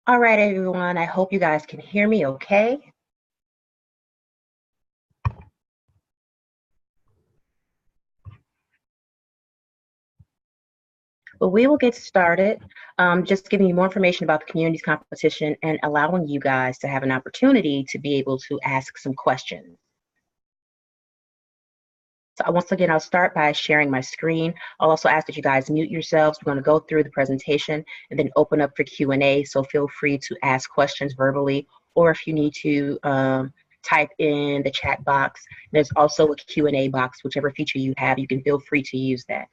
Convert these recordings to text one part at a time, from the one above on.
All right, everyone. I hope you guys can hear me okay. Well, we will get started. Just giving you more information about the communities competition and allowing you guys to have an opportunity to be able to ask some questions. So once again, I'll start by sharing my screen. I'll also ask that you guys mute yourselves. We're going to go through the presentation and then open up for Q&A. So feel free to ask questions verbally, or if you need to type in the chat box. There's also a Q&A box, whichever feature you have, you can feel free to use that.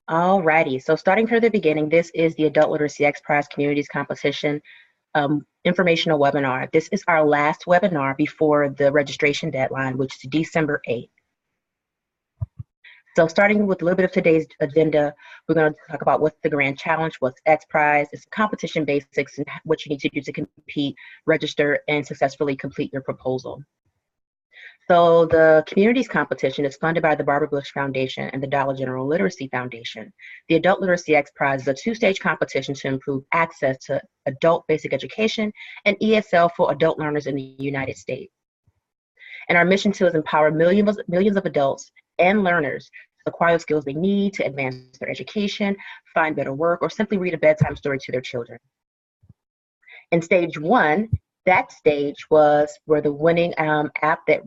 Alrighty, so starting from the beginning, this is the Adult Literacy X Prize Communities Competition informational webinar. This is our last webinar before the registration deadline, which is December 8th. So starting with a little bit of today's agenda, we're going to talk about what's the grand challenge, what's X Prize, it's competition basics, and what you need to do to compete, register, and successfully complete your proposal. So the communities competition is funded by the Barbara Bush Foundation and the Dollar General Literacy Foundation. The Adult Literacy X Prize is a two-stage competition to improve access to adult basic education and ESL for adult learners in the United States. And our mission is empower millions of adults and learners to acquire the skills they need to advance their education, find better work, or simply read a bedtime story to their children. In stage one, that stage was where the winning app that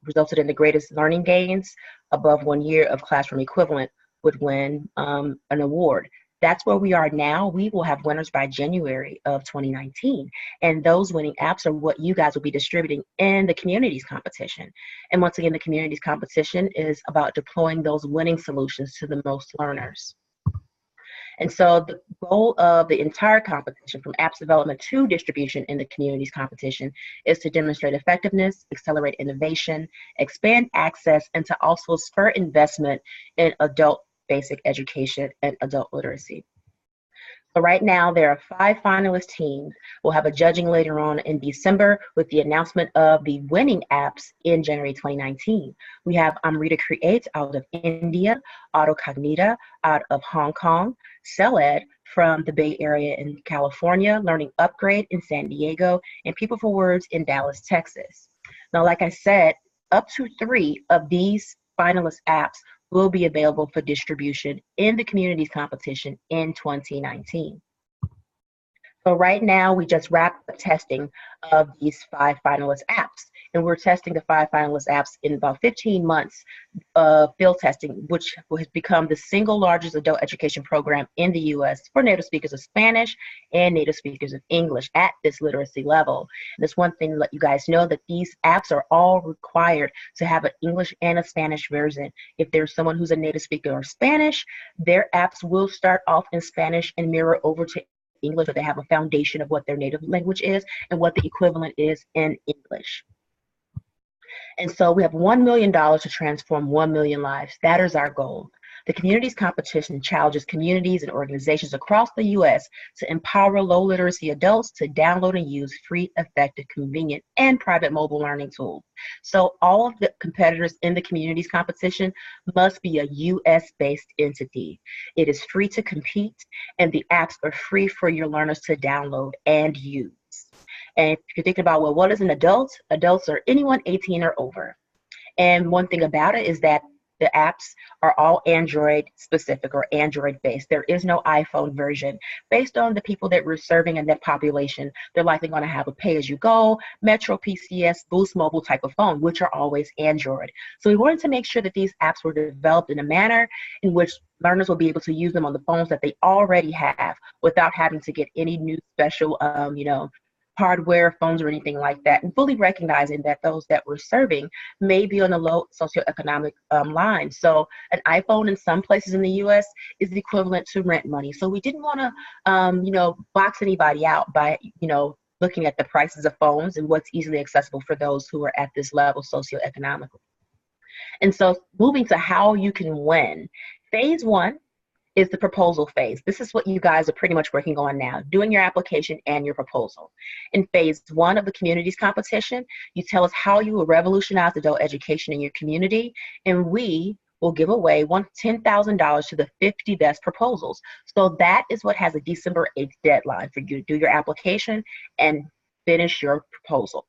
resulted in the greatest learning gains above 1 year of classroom equivalent would win an award. That's where we are now. We will have winners by January of 2019. And those winning apps are what you guys will be distributing in the communities competition. And once again, the communities competition is about deploying those winning solutions to the most learners. And so the goal of the entire competition, from apps development to distribution in the communities competition, is to demonstrate effectiveness, accelerate innovation, expand access, and to also spur investment in adult basic education and adult literacy. So right now, there are 5 finalist teams. We'll have a judging later on in December with the announcement of the winning apps in January 2019. We have Amrita Create out of India, Autocognita out of Hong Kong, CELED from the Bay Area in California, Learning Upgrade in San Diego, and People for Words in Dallas, Texas. Now, like I said, up to 3 of these finalist apps will be available for distribution in the communities competition in 2019. So right now, we just wrapped up testing of these 5 finalist apps. And we're testing the 5 finalist apps in about 15 months of field testing, which has become the single largest adult education program in the US for native speakers of Spanish and native speakers of English at this literacy level. And there's one thing to let you guys know that these apps are all required to have an English and a Spanish version. If there's someone who's a native speaker of Spanish, their apps will start off in Spanish and mirror over to English, so they have a foundation of what their native language is and what the equivalent is in English. And so we have $1 million to transform 1 million lives. That is our goal. The communities competition challenges communities and organizations across the U.S. to empower low literacy adults to download and use free, effective, convenient, and private mobile learning tools. So all of the competitors in the communities competition must be a U.S.-based entity. It is free to compete, and the apps are free for your learners to download and use. And if you're thinking about, well, what is an adult? Adults are anyone 18 or over. And one thing about it is that the apps are all Android specific or Android based. There is no iPhone version. Based on the people that we're serving and that population, they're likely going to have a pay-as-you-go, Metro PCS, Boost Mobile type of phone, which are always Android. So we wanted to make sure that these apps were developed in a manner in which learners will be able to use them on the phones that they already have without having to get any new special, hardware, phones, or anything like that, and fully recognizing that those that we're serving may be on a low socioeconomic line. So an iPhone in some places in the U.S. is equivalent to rent money. So we didn't want to, box anybody out by, looking at the prices of phones and what's easily accessible for those who are at this level socioeconomically. And so moving to how you can win. Phase 1 is the proposal phase. This is what you guys are pretty much working on now, doing your application and your proposal. In phase one of the communities competition, you tell us how you will revolutionize adult education in your community, and we will give away $10,000 to the 50 best proposals. So that is what has a December 8th deadline for you to do your application and finish your proposal.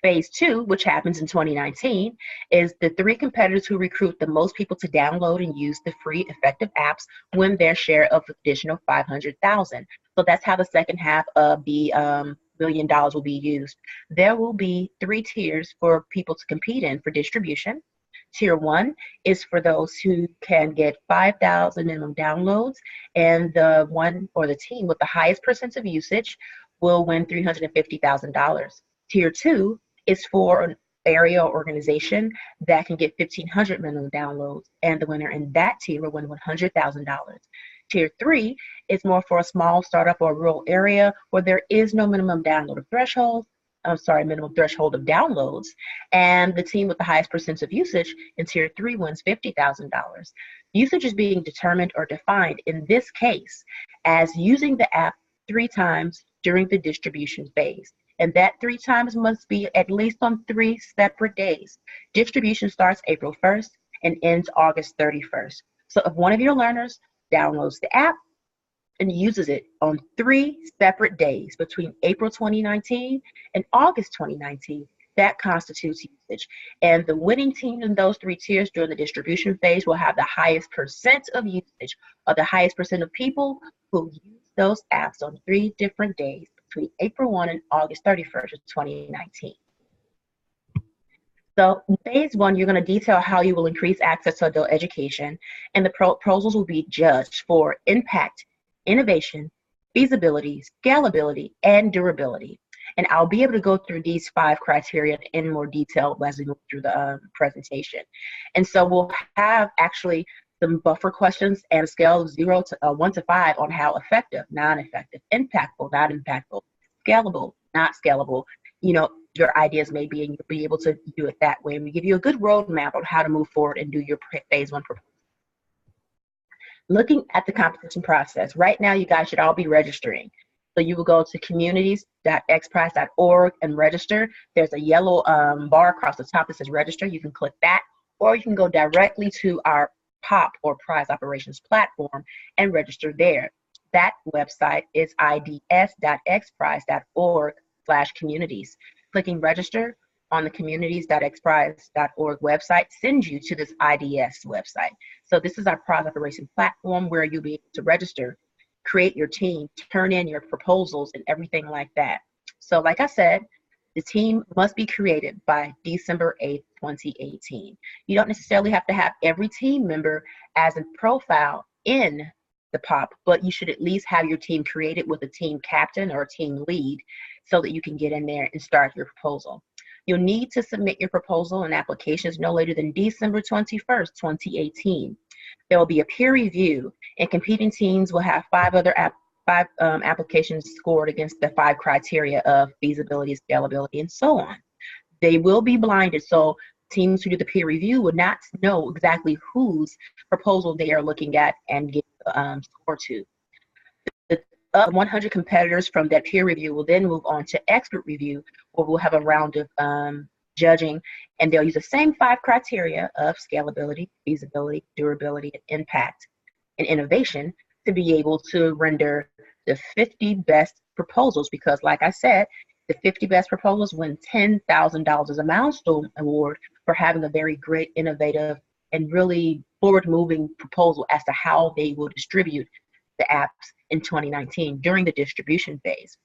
Phase two, which happens in 2019, is the 3 competitors who recruit the most people to download and use the free effective apps win their share of additional 500,000. So that's how the second half of the $1 million will be used. There will be 3 tiers for people to compete in for distribution. Tier 1 is for those who can get 5,000 minimum downloads, and the one or the team with the highest percent of usage will win $350,000. Tier 2 is for an area or organization that can get 1,500 minimum downloads, and the winner in that tier will win $100,000. Tier 3 is more for a small startup or rural area where there is no minimum threshold of downloads, and the team with the highest percent of usage in Tier 3 wins $50,000. Usage is being determined or defined in this case as using the app 3 times during the distribution phase. And that 3 times must be at least on 3 separate days. Distribution starts April 1st and ends August 31st. So if one of your learners downloads the app and uses it on 3 separate days between April 2019 and August 2019, that constitutes usage. And the winning team in those 3 tiers during the distribution phase will have the highest percent of usage, or the highest percent of people who use those apps on 3 different days between April 1 and August 31st of 2019. So in phase 1, you're going to detail how you will increase access to adult education, and the proposals will be judged for impact, innovation, feasibility, scalability, and durability. And I'll be able to go through these 5 criteria in more detail as we move through the presentation. And so we'll have actually some buffer questions and a scale of 1 to 5 on how effective, non-effective, impactful, not impactful, scalable, not scalable, your ideas may be, and you'll be able to do it that way. And we give you a good roadmap on how to move forward and do your phase 1 proposal. Looking at the competition process, right now you guys should all be registering. So you will go to communities.xprize.org and register. There's a yellow bar across the top that says register. You can click that, or you can go directly to our POP or Prize Operations platform and register there. That website is ids.xprize.org/communities. Clicking register on the communities.xprize.org website sends you to this IDS website. So this is our Prize Operations platform where you'll be able to register, create your team, turn in your proposals, and everything like that. So like I said, the team must be created by December 8th, 2018. You don't necessarily have to have every team member as a profile in the POP, but you should at least have your team created with a team captain or a team lead so that you can get in there and start your proposal. You'll need to submit your proposal and applications no later than December 21st, 2018. There will be a peer review, and competing teams will have 5 applications scored against the 5 criteria of feasibility, scalability, and so on. They will be blinded, so teams who do the peer review would not know exactly whose proposal they are looking at and give score to. The 100 competitors from that peer review will then move on to expert review, where we'll have a round of judging, and they'll use the same 5 criteria of scalability, feasibility, durability, and impact and innovation to be able to render the 50 best proposals, because like I said, the 50 best proposals win $10,000 as a milestone award for having a very great, innovative, and really forward-moving proposal as to how they will distribute the apps in 2019 during the distribution phase.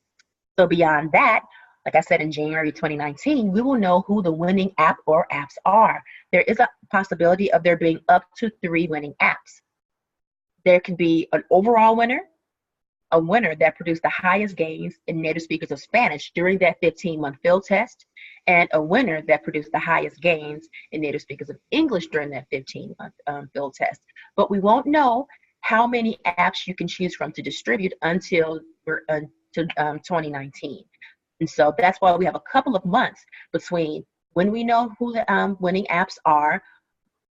So beyond that, like I said, in January 2019, we will know who the winning app or apps are. There is a possibility of there being up to 3 winning apps. There could be an overall winner, a winner that produced the highest gains in native speakers of Spanish during that 15-month field test, and a winner that produced the highest gains in native speakers of English during that 15-month field test. But we won't know how many apps you can choose from to distribute until 2019. And so that's why we have a couple of months between when we know who the winning apps are,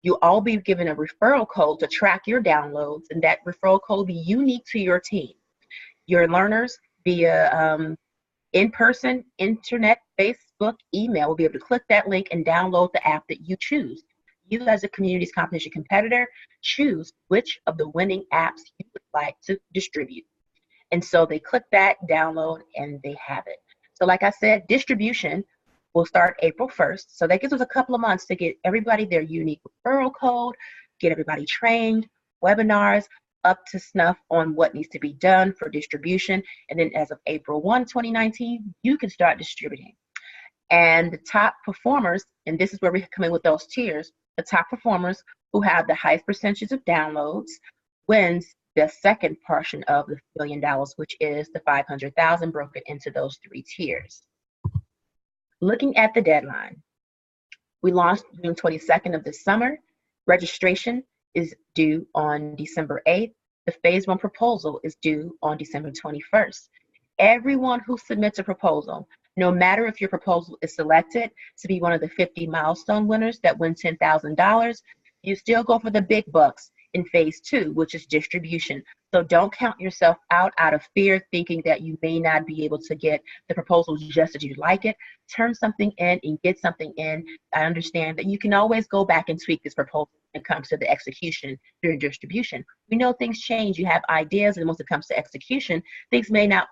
You'll all be given a referral code to track your downloads, and that referral code will be unique to your team. Your learners via in-person, internet, Facebook, email will be able to click that link and download the app that you choose. You, as a community's competition competitor, choose which of the winning apps you would like to distribute. And so they click that, download, and they have it. So like I said, distribution will start April 1st. So that gives us a couple of months to get everybody their unique referral code, get everybody trained, webinars, up to snuff on what needs to be done for distribution. And then as of April 1, 2019, you can start distributing. And the top performers, and this is where we come in with those tiers, the top performers who have the highest percentages of downloads wins the second portion of the $1 billion, which is the 500,000 broken into those 3 tiers. Looking at the deadline, we launched June 22nd of this summer. Registration is due on December 8th. The phase 1 proposal is due on December 21st. Everyone who submits a proposal, no matter if your proposal is selected to be one of the 50 milestone winners that win $10,000, you still go for the big bucks in phase 2, which is distribution. So don't count yourself out of fear, thinking that you may not be able to get the proposal just as you like it. Turn something in and get something in. I understand that you can always go back and tweak this proposal when it comes to the execution during distribution. We know things change. You have ideas, and once it comes to execution, things may not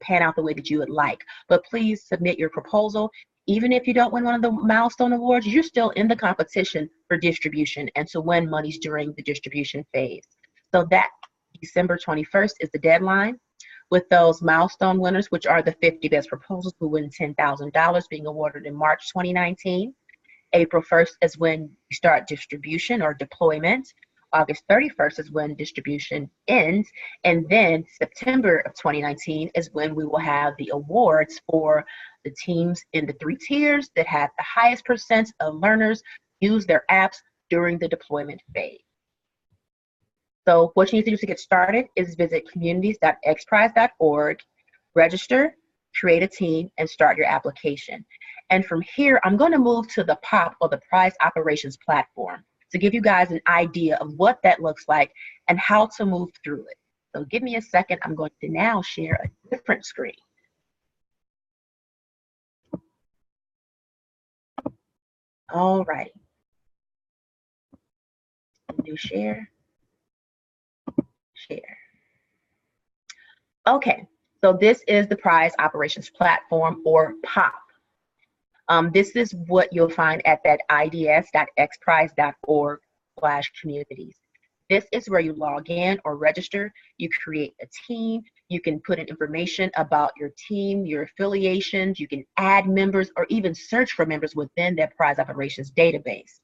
pan out the way that you would like. But please submit your proposal. Even if you don't win one of the milestone awards, you're still in the competition for distribution and to win monies during the distribution phase. So that December 21st is the deadline, with those milestone winners, which are the 50 best proposals who win $10,000, being awarded in March 2019. April 1st is when you start distribution or deployment. August 31st is when distribution ends, and then September of 2019 is when we will have the awards for the teams in the 3 tiers that have the highest percent of learners use their apps during the deployment phase. So what you need to do to get started is visit communities.xprize.org, register, create a team, and start your application. And from here, I'm going to move to the POP, or the Prize Operations Platform, to give you guys an idea of what that looks like and how to move through it. So give me a second. I'm going to now share a different screen. All righty. New share. Share. Okay, so this is the Prize Operations Platform, or POP. This is what you'll find at that ids.xprize.org/communities. This is where you log in or register. You create a team. You can put in information about your team, your affiliations. You can add members or even search for members within that Prize Operations database.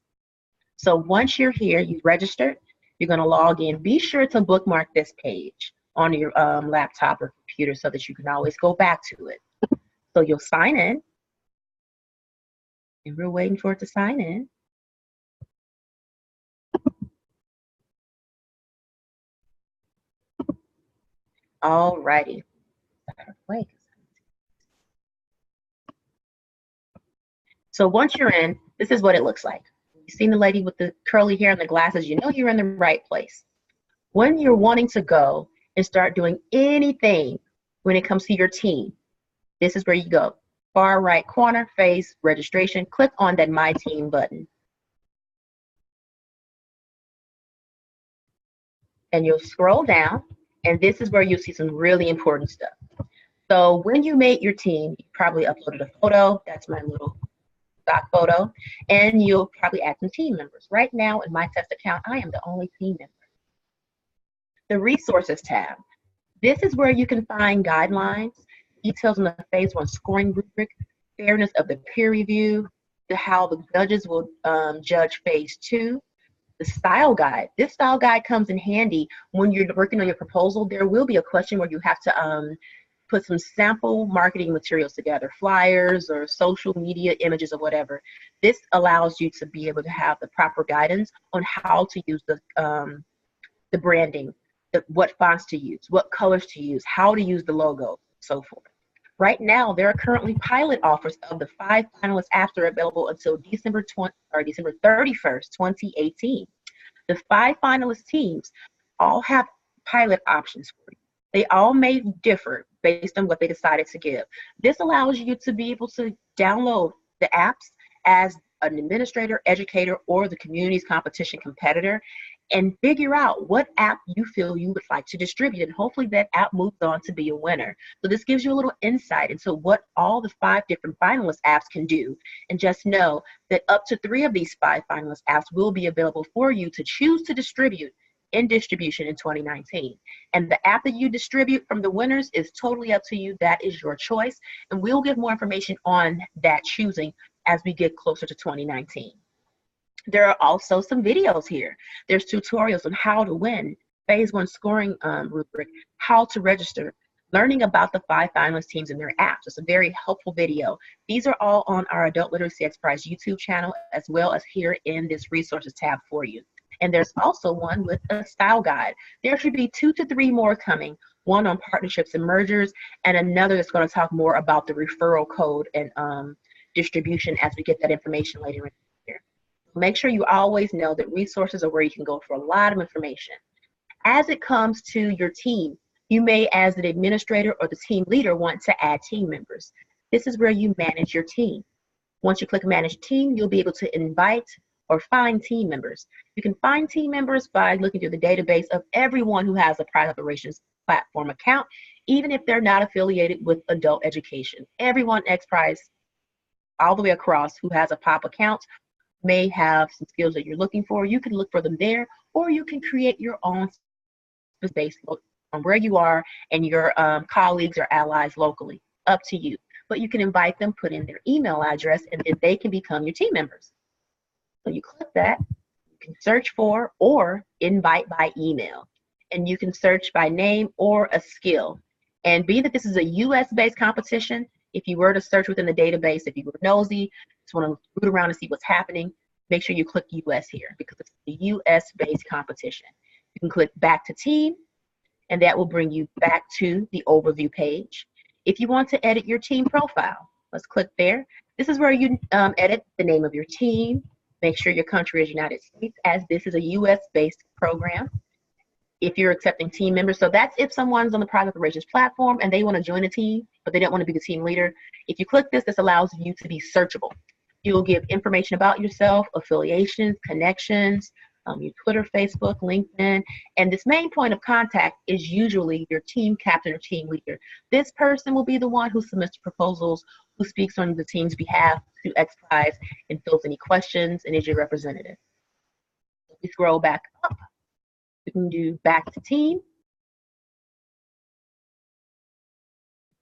So once you're here, you've registered, you're going to log in. Be sure to bookmark this page on your laptop or computer so that you can always go back to it. So you'll sign in. And we're waiting for it to sign in. All righty. So once you're in, this is what it looks like. You've seen the lady with the curly hair and the glasses, you know you're in the right place. When you're wanting to go and start doing anything when it comes to your team, this is where you go. Far right corner, phase registration, click on that My Team button. And you'll scroll down, and this is where you'll see some really important stuff. So when you made your team, you probably uploaded a photo. That's my little stock photo. And you'll probably add some team members. Right now in my test account, I am the only team member. The Resources tab. This is where you can find guidelines, details on the phase 1 scoring rubric, fairness of the peer review, how the judges will judge phase 2, the style guide. This style guide comes in handy when you're working on your proposal. There will be a question where you have to put some sample marketing materials together, flyers or social media images or whatever. This allows you to be able to have the proper guidance on how to use the branding, what fonts to use, what colors to use, how to use the logo, so forth. Right now, there are currently pilot offers of the 5 finalist apps that are available until December 31st, 2018. The 5 finalist teams all have pilot options for you. They all may differ based on what they decided to give. This allows you to be able to download the apps as an administrator, educator, or the community's competition competitor and figure out what app you feel you would like to distribute. And hopefully that app moves on to be a winner. So this gives you a little insight into what all the 5 different finalist apps can do. And just know that up to 3 of these 5 finalist apps will be available for you to choose to distribute in distribution in 2019. And the app that you distribute from the winners is totally up to you. That is your choice. And we'll give more information on that choosing as we get closer to 2019. There are also some videos here. There's tutorials on how to win, phase 1 scoring rubric, how to register, learning about the 5 finalist teams and their apps. It's a very helpful video. These are all on our Adult Literacy X Prize YouTube channel, as well as here in this resources tab for you. And there's also one with a style guide. There should be 2 to 3 more coming, one on partnerships and mergers, and another that's going to talk more about the referral code and distribution as we get that information later in the year. Make sure you always know that resources are where you can go for a lot of information. As it comes to your team, you may, as an administrator or the team leader, want to add team members. This is where you manage your team. Once you click Manage Team, you'll be able to invite or find team members. You can find team members by looking through the database of everyone who has a Prize Operations Platform account, even if they're not affiliated with adult education. Everyone X Prize, all the way across, who has a POP account may have some skills that you're looking for. You can look for them there, or you can create your own based on where you are and your colleagues or allies locally. Up to you. But you can invite them, put in their email address, and then they can become your team members. So you click that, you can search for or invite by email. And you can search by name or a skill. And being that this is a US-based competition, if you were to search within the database, if you were nosy, just want to root around and see what's happening, make sure you click US here because it's a US-based competition. You can click back to team, and that will bring you back to the overview page. If you want to edit your team profile, let's click there. This is where you edit the name of your team. Make sure your country is United States, as this is a US-based program. If you're accepting team members, so that's if someone's on the Prize Operations platform and they want to join a team, but they don't want to be the team leader. If you click this, this allows you to be searchable. You'll give information about yourself, affiliations, connections, your Twitter, Facebook, LinkedIn, and this main point of contact is usually your team captain or team leader. This person will be the one who submits proposals, who speaks on the team's behalf to X Prize and fills any questions and is your representative. If we scroll back up, we can do back to team,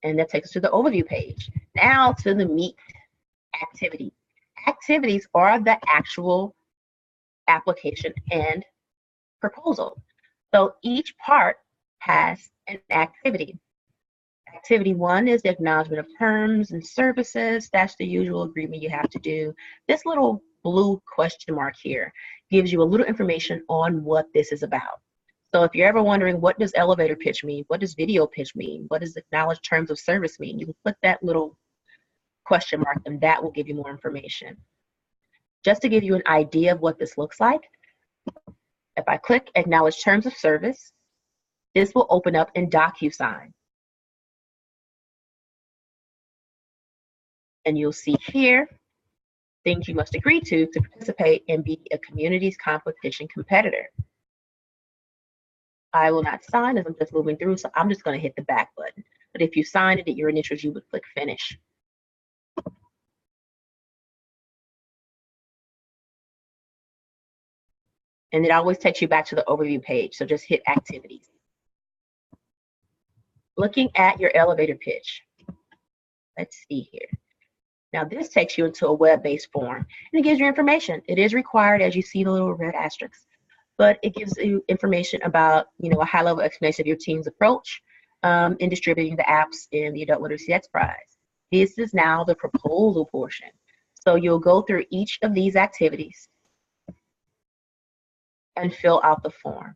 and that takes us to the overview page. Now to the meat activity. Activities are the actual application and proposal. So each part has an activity. Activity 1 is the acknowledgement of terms and services. That's the usual agreement you have to do. This little blue question mark here gives you a little information on what this is about. So if you're ever wondering, what does elevator pitch mean? What does video pitch mean? What does acknowledged terms of service mean? You can click that little question mark and that will give you more information. Just to give you an idea of what this looks like, if I click acknowledge terms of service, this will open up in DocuSign. And you'll see here things you must agree to participate and be a community's competition competitor. I will not sign as I'm just moving through, so I'm just going to hit the back button. But if you signed it at your initials, you would click finish. And it always takes you back to the overview page, so just hit activities. Looking at your elevator pitch, let's see here. Now this takes you into a web-based form, and it gives you information. It is required, as you see the little red asterisks, but it gives you information about, a high-level explanation of your team's approach in distributing the apps in the Adult Literacy X Prize. This is now the proposal portion. So you'll go through each of these activities and fill out the form.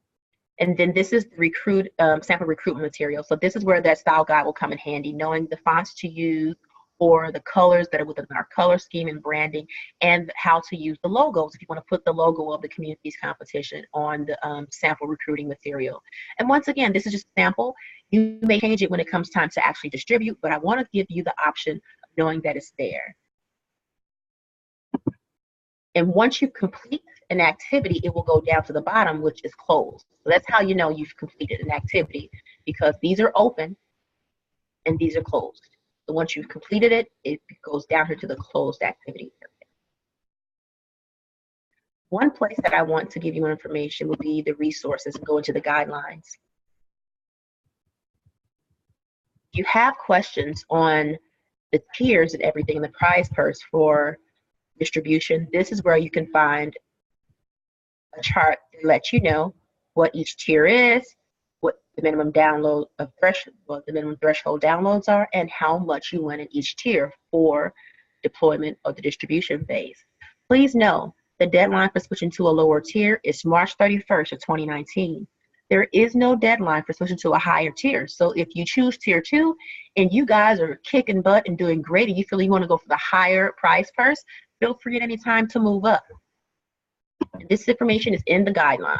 And then this is the sample recruitment material. So this is where that style guide will come in handy, knowing the fonts to use or the colors that are within our color scheme and branding, and how to use the logos if you want to put the logo of the community's competition on the sample recruiting material. And once again, this is just a sample. You may change it when it comes time to actually distribute, but I want to give you the option of knowing that it's there. And once you complete an activity, it will go down to the bottom, which is closed. So that's how you know you've completed an activity, because these are open and these are closed. So once you've completed it, it goes down here to the closed activity area. One place that I want to give you information would be the resources and go into the guidelines. If you have questions on the tiers and everything in the prize purse for distribution, this is where you can find a chart that lets you know what each tier is, what the minimum download of what the minimum threshold downloads are, and how much you win in each tier for deployment of the distribution phase. Please know the deadline for switching to a lower tier is March 31st of 2019. There is no deadline for switching to a higher tier. So if you choose tier 2 and you guys are kicking butt and doing great and you feel you want to go for the higher price first, feel free at any time to move up. This information is in the guideline.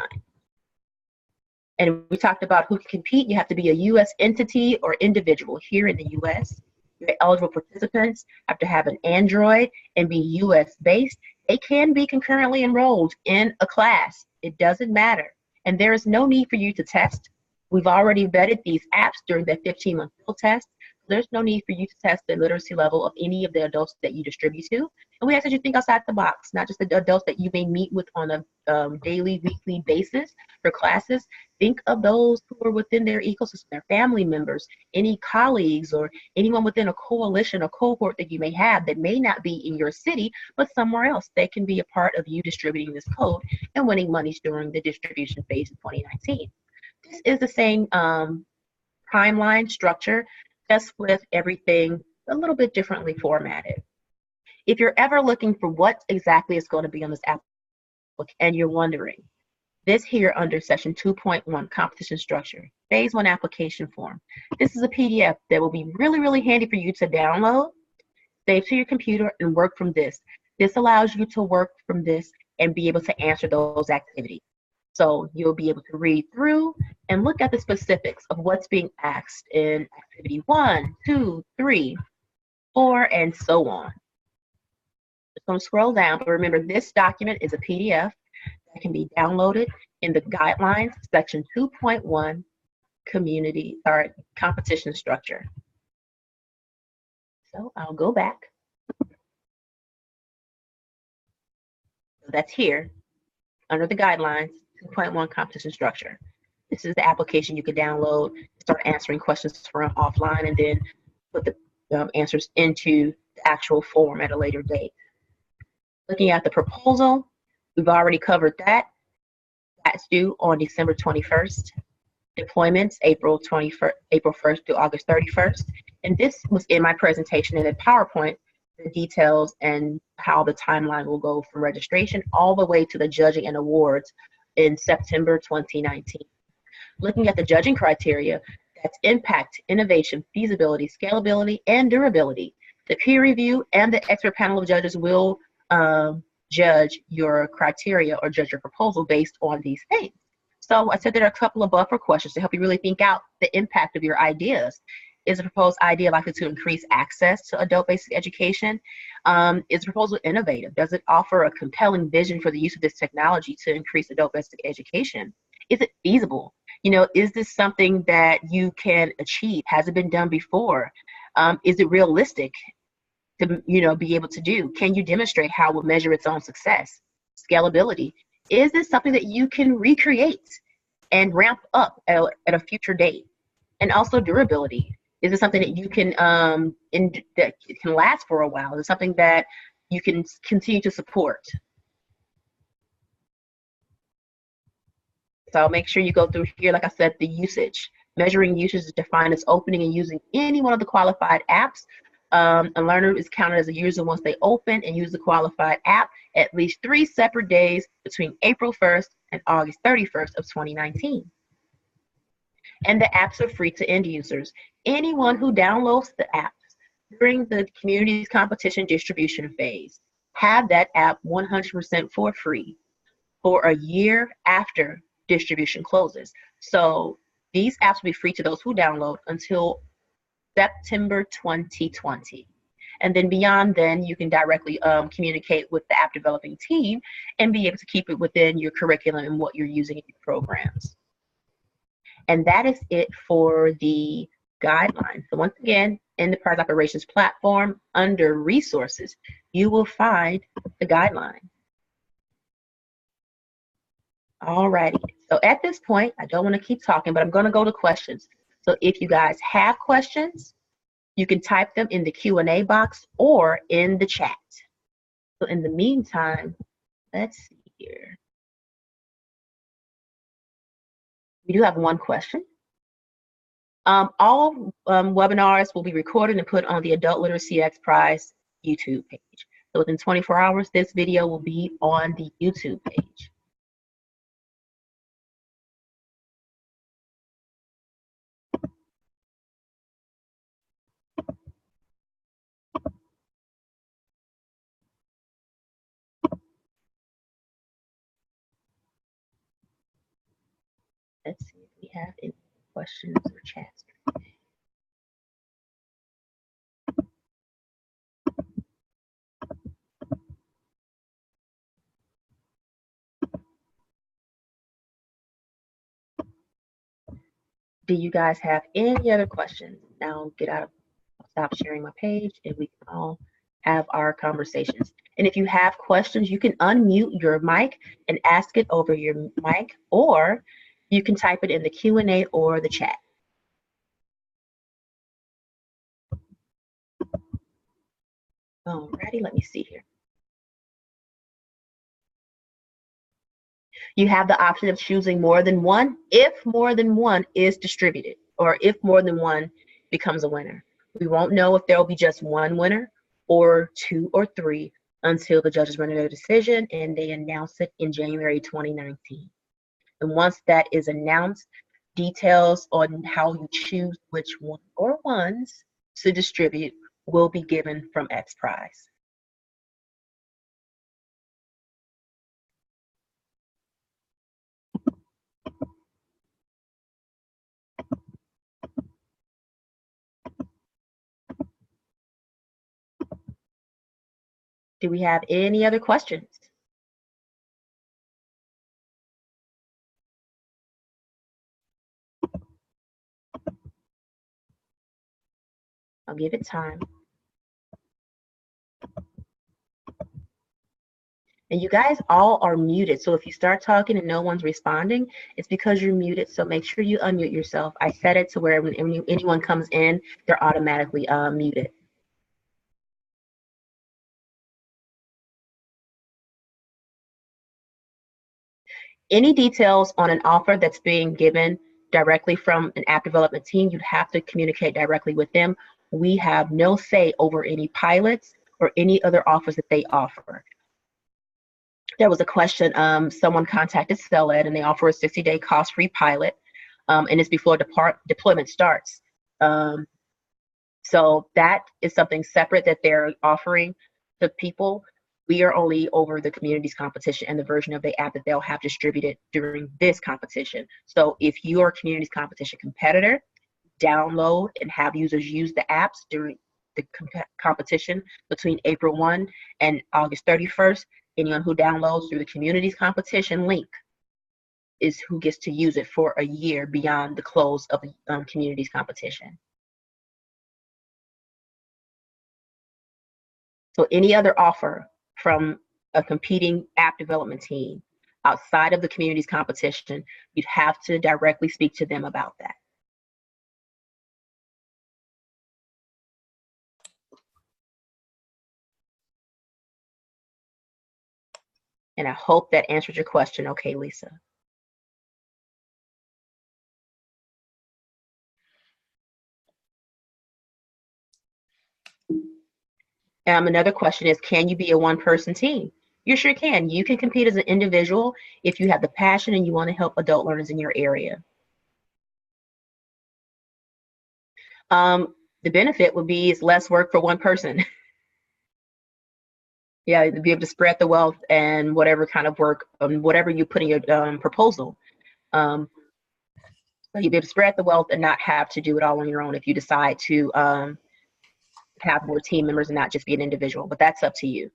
And we talked about who can compete. You have to be a U.S. entity or individual here in the U.S. Your eligible participants have to have an Android and be U.S. based. They can be concurrently enrolled in a class. It doesn't matter. And there is no need for you to test. We've already vetted these apps during the 15-month field test. There's no need for you to test the literacy level of any of the adults that you distribute to. And we ask that you think outside the box, not just the adults that you may meet with on a daily, weekly basis for classes. Think of those who are within their ecosystem, their family members, any colleagues, or anyone within a coalition or cohort that you may have that may not be in your city, but somewhere else. They can be a part of you distributing this code and winning monies during the distribution phase in 2019. This is the same timeline structure, just with everything a little bit differently formatted. If you're ever looking for what exactly is going to be on this application and you're wondering, this here under section 2.1 competition structure, phase 1 application form, this is a PDF that will be really, really handy for you to download, save to your computer, and work from this. This allows you to work from this and be able to answer those activities. So you'll be able to read through and look at the specifics of what's being asked in activity 1, 2, 3, 4, and so on. Just going to scroll down, but remember this document is a PDF that can be downloaded in the guidelines section 2.1 competition structure. So I'll go back. So that's here under the guidelines 2.1 competition structure. This is the application you can download, start answering questions from offline, and then put the answers into the actual form at a later date. Looking at the proposal, we've already covered that. That's due on December 21st. Deployments, April 1st to August 31st. And this was in my presentation in the PowerPoint, the details and how the timeline will go from registration all the way to the judging and awards in September 2019. Looking at the judging criteria, that's impact, innovation, feasibility, scalability, and durability. The peer review and the expert panel of judges will judge your criteria or judge your proposal based on these things. So I said there are a couple of buffer questions to help you really think out the impact of your ideas. Is a proposed idea likely to increase access to adult basic education? Is the proposal innovative? Does it offer a compelling vision for the use of this technology to increase adult basic education? Is it feasible? Is this something that you can achieve? Has it been done before? Is it realistic to be able to do? Can you demonstrate how it will measure its own success? Scalability. Is this something that you can recreate and ramp up at a future date? And also durability. Is it something that you can that can last for a while? Is it something that you can continue to support? So make sure you go through here, like I said, the usage. Measuring usage is defined as opening and using any one of the qualified apps. A learner is counted as a user once they open and use the qualified app at least 3 separate days between April 1st and August 31st of 2019. And the apps are free to end users. Anyone who downloads the apps during the community's competition distribution phase have that app 100% for free for a year after distribution closes. So these apps will be free to those who download until September 2020. And then beyond then, you can directly communicate with the app developing team and be able to keep it within your curriculum and what you're using in your programs. And that is it for the guidelines. So once again, in the Prize Operations platform, under resources, you will find the guideline. Alrighty, so at this point, I don't want to keep talking, but I'm going to go to questions. So if you guys have questions, you can type them in the Q&A box or in the chat. So in the meantime, let's see here. We do have one question. All webinars will be recorded and put on the Adult Literacy X Prize YouTube page. So within 24 hours, this video will be on the YouTube page. Let's see if we have any questions or chats. Do you guys have any other questions? Now stop sharing my page and we can all have our conversations. And if you have questions, you can unmute your mic and ask it over your mic, or you can type it in the Q&A or the chat. Alrighty, let me see here. You have the option of choosing more than one if more than one is distributed, or if more than one becomes a winner. We won't know if there will be just one winner or two or three until the judges render their decision and they announce it in January 2019. And once that is announced, details on how you choose which one or ones to distribute will be given from X Prize. Do we have any other questions? I'll give it time. And you guys all are muted. So if you start talking and no one's responding, it's because you're muted. So make sure you unmute yourself. I set it to where when anyone comes in, they're automatically muted. Any details on an offer that's being given directly from an app development team, you'd have to communicate directly with them. We have no say over any pilots or any other offers that they offer. There was a question, someone contacted CellEd and they offer a 60-day cost-free pilot, and it's before deployment starts. So that is something separate that they're offering to people. We are only over the community's competition and the version of the app that they'll have distributed during this competition. So if you are a community's competition competitor, download and have users use the apps during the competition between April 1 and August 31st. Anyone who downloads through the community's competition link is who gets to use it for a year beyond the close of the community's competition. So any other offer from a competing app development team outside of the community's competition, you'd have to directly speak to them about that. And I hope that answered your question, okay, Lisa? Another question is, can you be a one-person team? You sure can. You can compete as an individual if you have the passion and you want to help adult learners in your area. The benefit would be it's less work for one person. Yeah, to be able to spread the wealth and whatever kind of work, whatever you put in your proposal. So you'd be able to spread the wealth and not have to do it all on your own if you decide to have more team members and not just be an individual, but that's up to you.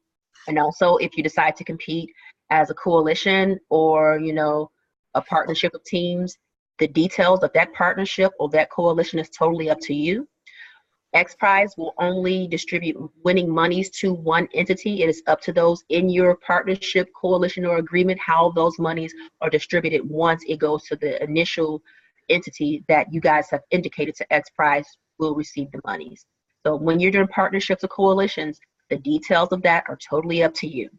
And also, if you decide to compete as a coalition or, a partnership of teams, the details of that partnership or that coalition is totally up to you. X Prize will only distribute winning monies to one entity. It is up to those in your partnership, coalition, or agreement how those monies are distributed once it goes to the initial entity that you guys have indicated to X Prize will receive the monies. So when you're doing partnerships or coalitions, the details of that are totally up to you.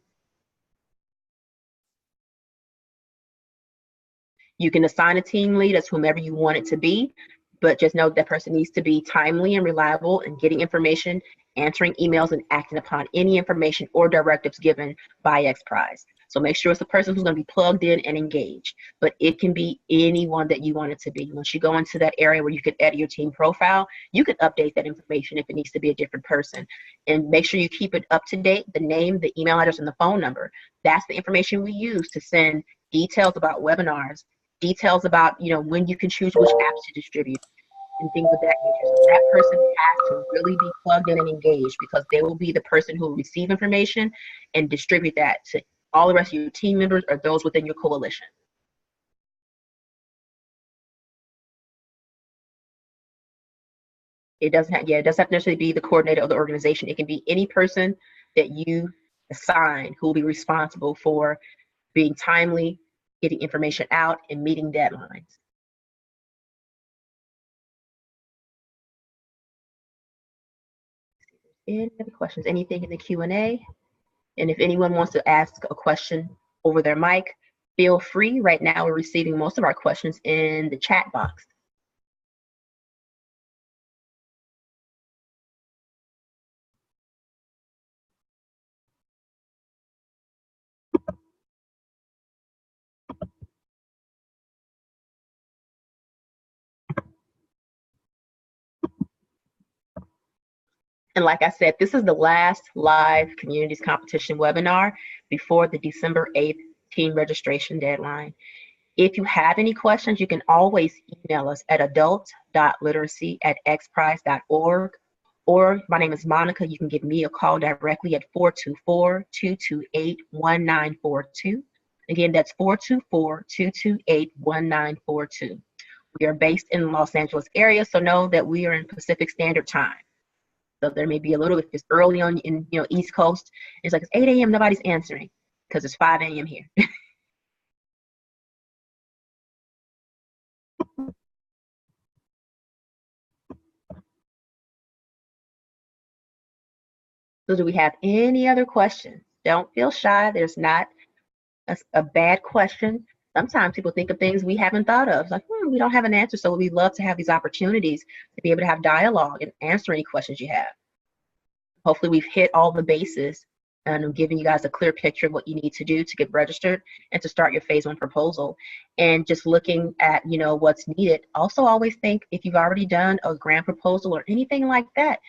You can assign a team lead as whomever you want it to be, but just know that person needs to be timely and reliable in getting information, answering emails, and acting upon any information or directives given by X Prize. So make sure it's a person who's going to be plugged in and engaged, but it can be anyone that you want it to be. Once you go into that area where you can edit your team profile, you can update that information if it needs to be a different person. And make sure you keep it up to date, the name, the email address, and the phone number. That's the information we use to send details about webinars, details about, when you can choose which apps to distribute and things of that nature. So that person has to really be plugged in and engaged because they will be the person who will receive information and distribute that to all the rest of your team members or those within your coalition. It doesn't have to necessarily be the coordinator of the organization. It can be any person that you assign who will be responsible for being timely, getting information out, and meeting deadlines. Any other questions? Anything in the Q&A? And if anyone wants to ask a question over their mic, feel free. Right now, we're receiving most of our questions in the chat box. And like I said, this is the last live communities competition webinar before the December 8th team registration deadline. If you have any questions, you can always email us at adult.literacy@xprize.org. Or my name is Monica. You can give me a call directly at 424-228-1942. Again, that's 424-228-1942. We are based in the Los Angeles area, so know that we are in Pacific Standard Time. So there may be a little, if it's early on in East Coast, it's like it's 8 a.m. nobody's answering because it's 5 a.m. here. So do we have any other questions? Don't feel shy. There's not a bad question. Sometimes people think of things we haven't thought of. Like, we don't have an answer. So we love to have these opportunities to be able to have dialogue and answer any questions you have. Hopefully we've hit all the bases and I'm giving you guys a clear picture of what you need to do to get registered and to start your phase 1 proposal. And just looking at, what's needed. Also always think if you've already done a grant proposal or anything like that,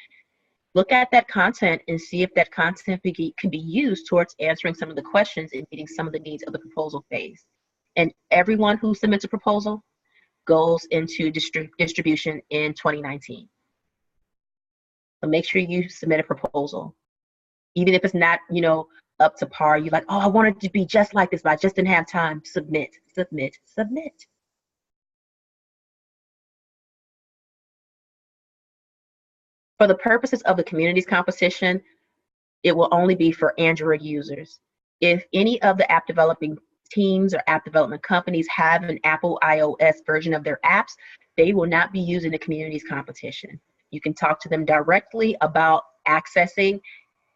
look at that content and see if that content can be used towards answering some of the questions and meeting some of the needs of the proposal phase. And everyone who submits a proposal goes into distribution in 2019. So make sure you submit a proposal. Even if it's not, up to par, you're like, oh, I want it to be just like this, but I just didn't have time. Submit, submit, submit. For the purposes of the communities competition, it will only be for Android users. If any of the app developing teams or app development companies have an Apple iOS version of their apps, they will not be using the communities competition. You can talk to them directly about accessing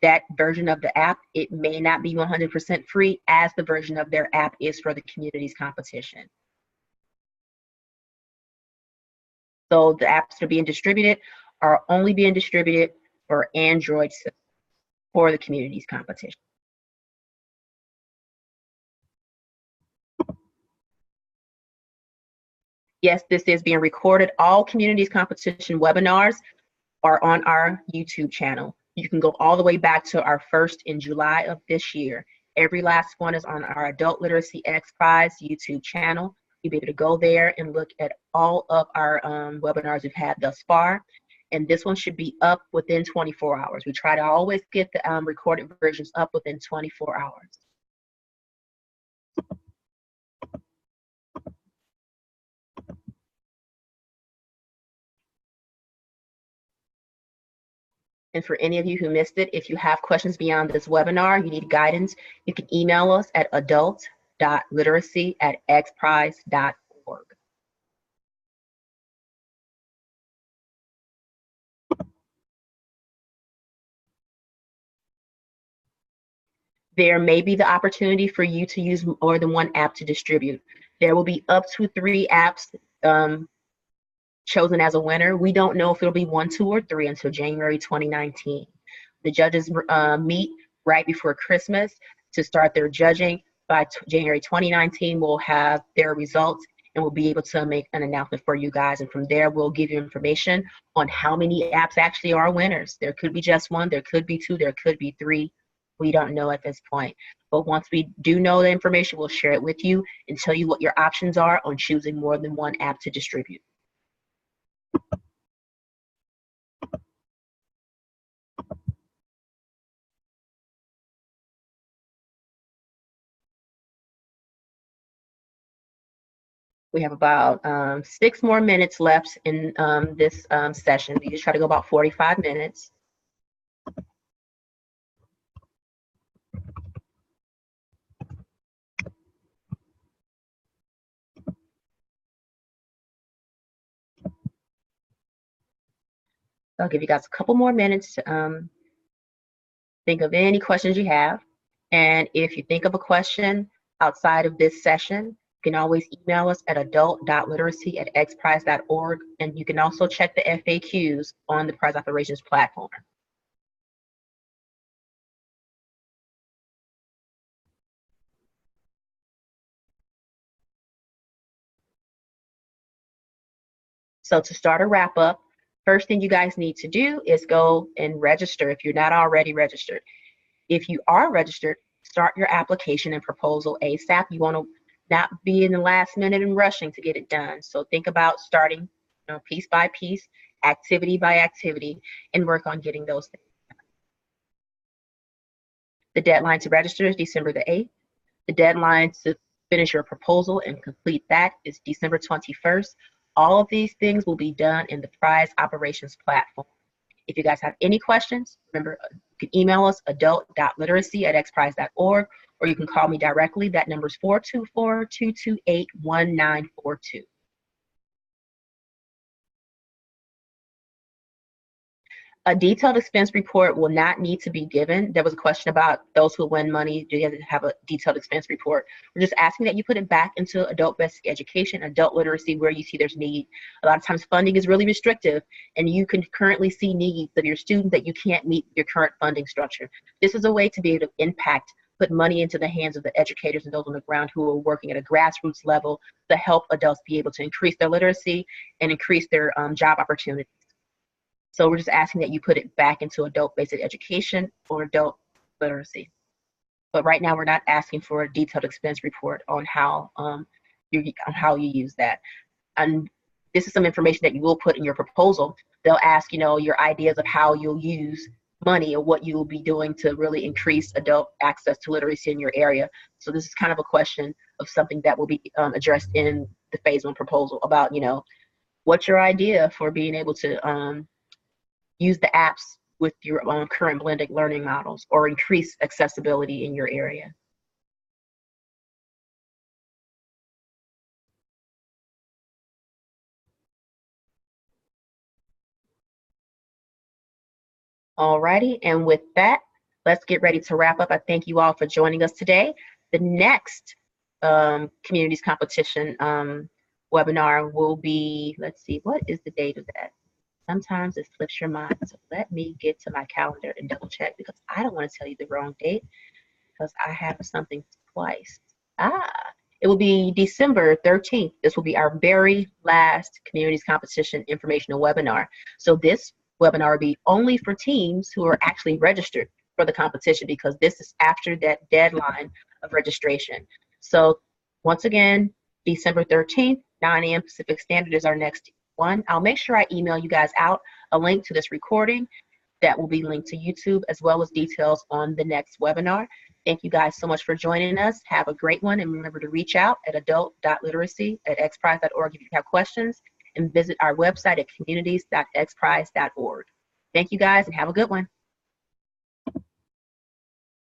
that version of the app. It may not be 100% free as the version of their app is for the communities competition. So the apps that are being distributed are only being distributed for Android systems for the communities competition. Yes, this is being recorded. All communities competition webinars are on our YouTube channel. You can go all the way back to our first in July of this year. Every last one is on our Adult Literacy X Prize YouTube channel. You'll be able to go there and look at all of our webinars we've had thus far. And this one should be up within 24 hours. We try to always get the recorded versions up within 24 hours. And for any of you who missed it, if you have questions beyond this webinar, you need guidance, you can email us at adult.literacy@xprize.org. There may be the opportunity for you to use more than one app to distribute. There will be up to 3 apps chosen as a winner. We don't know if it'll be 1, 2, or 3 until January 2019. The judges meet right before Christmas to start their judging. By January 2019, we'll have their results and we'll be able to make an announcement for you guys. And from there, we'll give you information on how many apps actually are winners. There could be just 1, there could be 2, there could be 3. We don't know at this point. But once we do know the information, we'll share it with you and tell you what your options are on choosing more than 1 app to distribute. We have about 6 more minutes left in this session. We just try to go about 45 minutes. I'll give you guys a couple more minutes to think of any questions you have. And if you think of a question outside of this session, you can always email us at adult.literacy@xprize.org. And you can also check the FAQs on the Prize Operations platform. So to start a wrap up, first thing you guys need to do is go and register if you're not already registered. If you are registered, start your application and proposal ASAP. You want to not be in the last minute and rushing to get it done. So think about starting, piece by piece, activity by activity, and work on getting those things done. The deadline to register is December the 8th. The deadline to finish your proposal and complete that is December 21st. All of these things will be done in the Prize Operations platform. If you guys have any questions, remember, you can email us adult.literacy@xprize.org, or you can call me directly. That number is 424-228-1942. A detailed expense report will not need to be given. There was a question about those who win money, do you have to have a detailed expense report? We're just asking that you put it back into adult basic education, adult literacy, where you see there's need. A lot of times funding is really restrictive, and you can currently see needs of your students that you can't meet your current funding structure. This is a way to be able to impact, put money into the hands of the educators and those on the ground who are working at a grassroots level to help adults be able to increase their literacy and increase their job opportunities. So we're just asking that you put it back into adult basic education or adult literacy. But right now we're not asking for a detailed expense report on how you use that. And this is some information that you will put in your proposal. They'll ask, your ideas of how you'll use money or what you will be doing to really increase adult access to literacy in your area. So this is kind of a question of something that will be addressed in the phase 1 proposal about, what's your idea for being able to use the apps with your current blended learning models or increase accessibility in your area. Alrighty, and with that, let's get ready to wrap up. I thank you all for joining us today. The next communities competition webinar will be, let's see, what is the date of that? Sometimes it slips your mind. So let me get to my calendar and double check, because I don't want to tell you the wrong date because I have something twice. It will be December 13th. This will be our very last Communities Competition informational webinar. So this webinar will be only for teams who are actually registered for the competition, because this is after that deadline of registration. So once again, December 13th, 9 a.m. Pacific Standard is our next one. I'll make sure I email you guys out a link to this recording that will be linked to YouTube, as well as details on the next webinar. Thank you guys so much for joining us. Have a great one, and remember to reach out at adult.literacy@xprize.org if you have questions, and visit our website at communities.xprize.org. Thank you guys, and have a good one.